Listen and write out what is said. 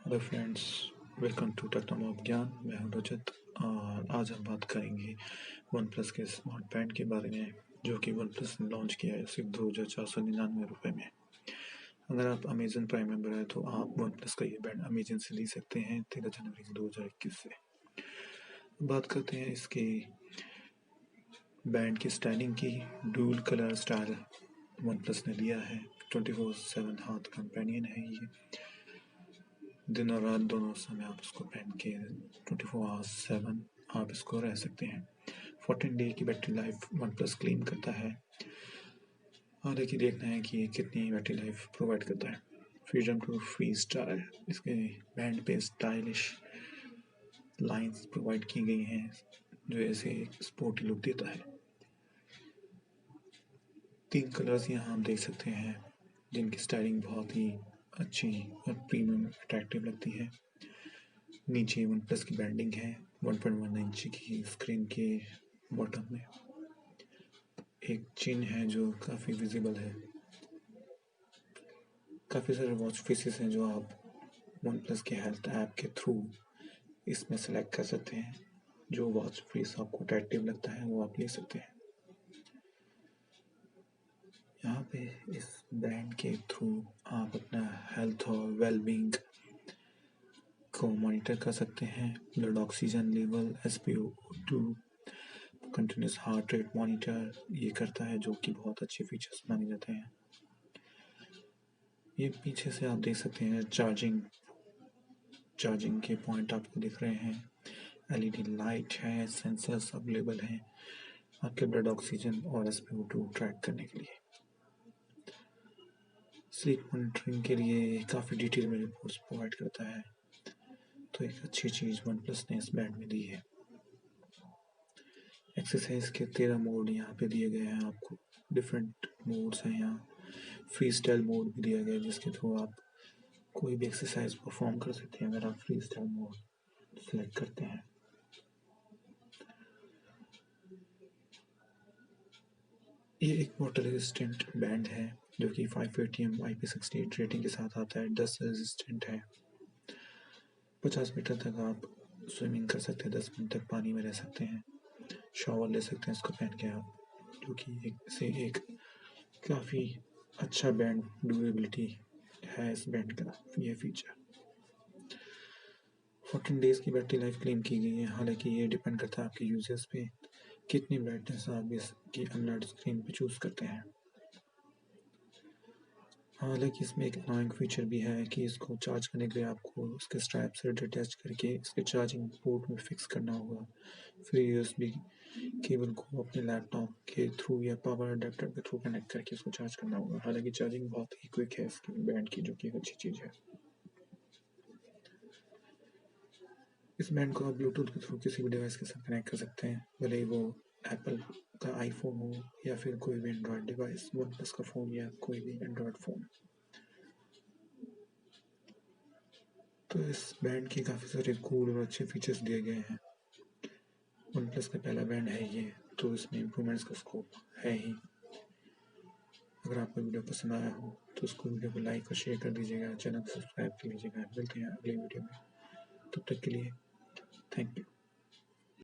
Hello friends, welcome to टेक्नोमॉबज्ञान। मैं हूं रजत और आज हम बात करेंगे वन प्लस के स्मार्ट बैंड के बारे में, जो कि वन प्लस ने लॉन्च किया है सिर्फ 2499 में। अगर आप अमेजन प्राइम मेंबर हैं तो आप वन प्लस का ये बैंड अमेजन से ले सकते हैं 13 जनवरी 2021 से। बात करते हैं इसके बैंड की स्टाइलिंग की। Dual colour style one plus ने लिया है। 24/7 हाथ कंपेनियन है ये। दिन और रात दोनों समय आप इसको पहन के 24/7 आप इसको रह सकते हैं। 14 डे की battery life one plus claim करता है। हालांकि देखना है कि कितनी बैटरी लाइफ प्रोवाइड करता है। फ्रीडम टू फ्री स्टाइल, इसके बैंड पे स्टाइलिश लाइंस प्रोवाइड की गई हैं जो ऐसे एक स्पोर्टी लुक देता है। 3 कलर्स यहाँ आप देख सकते हैं जिनकी स्टाइलिंग बहुत ही अच्छी और प्रीमियम अट्रैक्टिव लगती है। नीचे वन प्लस की ब्रांडिंग है 1.1 इंच की स्क्रीन के बॉटम में। एक चिन्ह है जो काफ़ी विजिबल है। काफ़ी सारे वॉच फेसेस हैं जो आप वन प्लस के हेल्थ ऐप के थ्रू इसमें सेलेक्ट कर सकते हैं। जो वॉच फेस आपको अट्रैक्टिव लगता है वो आप ले सकते हैं। यहाँ पे इस बैंड के थ्रू आप अपना हेल्थ और वेलबींग को मॉनिटर कर सकते हैं। Blood oxygen level, SpO2, continuous heart rate monitor ये करता है, जो कि बहुत अच्छे फीचर्स माने जाते हैं। ये पीछे से आप देख सकते हैं चार्जिंग के पॉइंट आपको दिख रहे हैं। LED लाइट है, सेंसर्स अवेलेबल हैं आपके ब्लड ऑक्सीजन और SpO2 ट्रैक करने के लिए। स्लीप मॉनिटरिंग के लिए काफ़ी डिटेल में रिपोर्ट्स प्रोवाइड करता है, तो एक अच्छी चीज़ वन प्लस ने इस बैंड में दी है। एक्सरसाइज के 13 मोड यहाँ पे दिए गए हैं आपको। डिफरेंट मोड्स हैं यहाँ। फ्री स्टाइल मोड भी दिया गया है जिसके थ्रू आप कोई भी एक्सरसाइज परफॉर्म कर सकते हैं अगर आप फ्री स्टाइल मोड सेलेक्ट करते हैं। ये एक वाटर रेजिस्टेंट बैंड है जो कि 5 ATM IP68 रेटिंग के साथ आता है। डस्ट रेजिस्टेंट है। 50 मीटर तक आप स्विमिंग कर सकते हैं। 10 मिनट तक पानी में रह सकते हैं। शॉवर ले सकते हैं इसको पहन के आप, जो कि एक काफ़ी अच्छा बैंड ड्यूरेबिलिटी है इस बैंड का ये फीचर। 14 डेज की बैटरी लाइफ क्लेम की गई है। हालांकि ये डिपेंड करता है आपके यूजर्स पे कितनी ब्राइटनेस आप इसकी अनलाइट स्क्रीन पे चूज़ करते हैं। हालांकि इसमें एक अनोइंग फीचर भी है कि इसको चार्ज करने के लिए आपको इसके स्ट्रैप से अटैच करके इसके चार्जिंग पोर्ट में फिक्स करना होगा। फिर USB केबल को अपने लैपटॉप के थ्रू या पावर अडेप्टर के थ्रू कनेक्ट करके इसको चार्ज करना होगा। हालांकि चार्जिंग बहुत ही क्विक है इसकी बैंड की, जो कि एक अच्छी चीज़ है। इस बैंड को आप ब्लूटूथ के थ्रू किसी भी डिवाइस के साथ कनेक्ट कर सकते हैं, भले ही वो एप्पल का आईफोन हो या फिर कोई भी एंड्रॉयड डिवाइस, वन प्लस का फ़ोन या कोई भी एंड्रॉयड फ़ोन। तो इस बैंड के काफ़ी सारे कूल और अच्छे फीचर्स दिए गए हैं। वन प्लस का पहला बैंड है ये, तो इसमें इम्प्रूवमेंट्स का स्कोप है ही। अगर आपको वीडियो पसंद आया हो तो उसको वीडियो को लाइक और शेयर कर दीजिएगा। चैनल को सब्सक्राइब कर लीजिएगा। मिलते हैं अगले वीडियो में, तब तक के लिए थैंक यू।